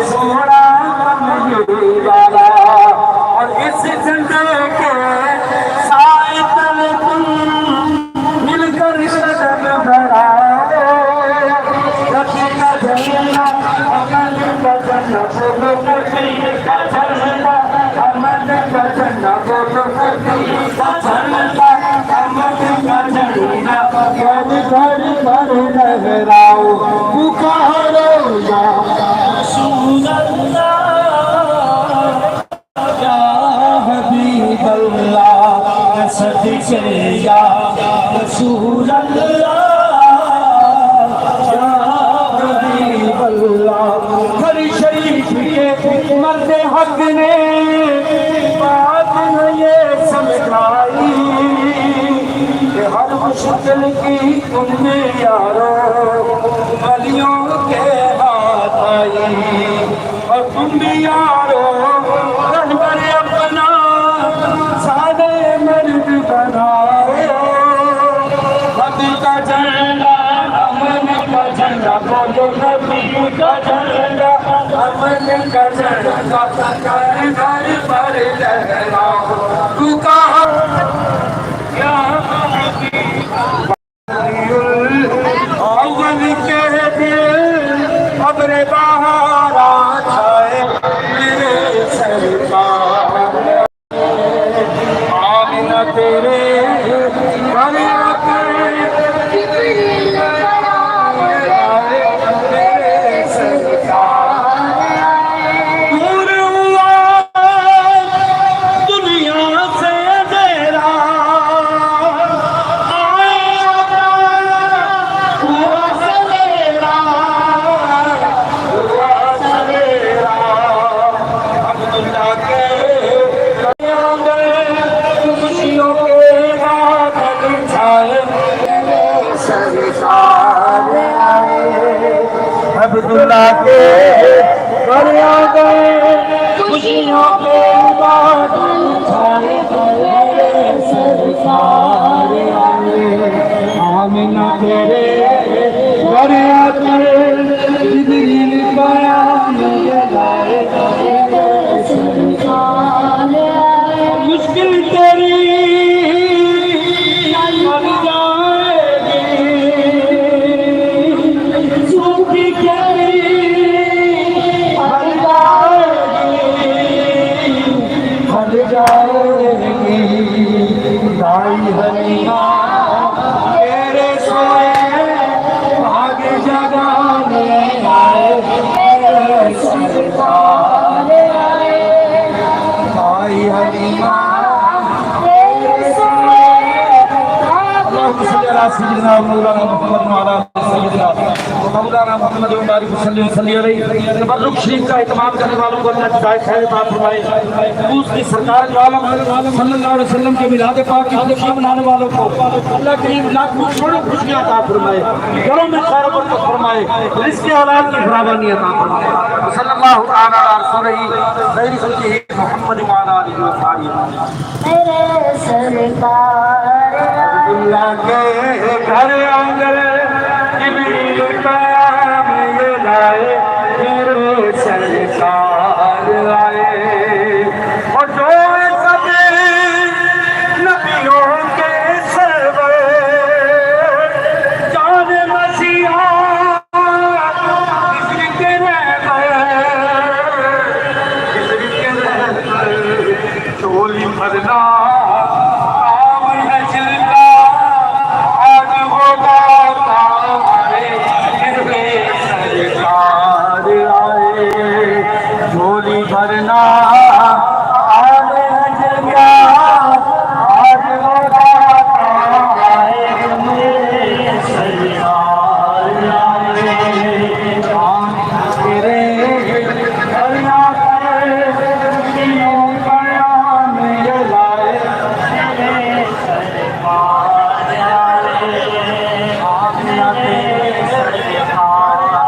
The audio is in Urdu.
سونا کملی والا اور اس جھنڈے کے سائے تلے تم مل کر قدم بڑھاؤ رکھے کا جھنڈا امن کا جھنڈا بولو مٹی کا جھنڈا امن کا جھنڈا بولو مٹی کا جھنڈا امن کا جھنڈا گھر گھر لہراؤ پکارو یا رسول اللہ یا حبیب اللہ صدقے یا رسول اللہ یا حبیب اللہ ہر شریف کے مرد حق نے بات یہ سمجھائی کہ ہر مشکل کی تم نے یارو ولیوں کے ہاتھ آئی اور تم بھی یارو رہبر اپنا سادے مرد بناؤ حق کا جھنڈا امن کا جھنڈا بولو نبی کا جھنڈا امن کا جھنڈا گھر گھر پر لہراؤ تو کہا اول کے دل ابر بہار آئے میرے سرکار آمینہ تیرے گھر آ کر میرے سرکار دور ہوا دنیا سے اندھیرا عبداللہ کے گھر آ گئے خوشیوں کے بعد چھائے میرے سرکار آئے آمینہ تیرے گھر آ کر جبریل بیان لائے میرے سرکار آئے مشکل تیری مر جائے دائی حلیمہ تیرے سوئے بھاگ جگانے آئے میرے سرکار آئے دائی حلیمہ تیرے سوئے اللہم صلی اللہ سیدنا مولانا محمد وعلا سیدنا مولانا محمد وعلی صلی علیہ تبرک شریف کا اہتمام کرنے والوں کو اللہ جزائے خیر عطا فرمائے اس کی سرکار کے عالم صلی اللہ علیہ وسلم کے میلاد پاک کی خوشیاں منانے والوں کو اللہ کریم لاکھ کروڑوں خوشیاں عطا فرمائے گھروں میں خیر و برکت فرمائے رزق حلال کی فراوانی عطا فرمائے صلی اللہ تعالی علیہ رسولہ خیر خلقہ محمد وعلی آلہ وصحبہ میرے سرکار اللہ کے گھر آنگن جبریل قیام یہ لائے میرے سرکار آئے اور جو کبھی نبیوں کے سرور جان مسیحا کسی کے رہبر چولی بھرنا کرنا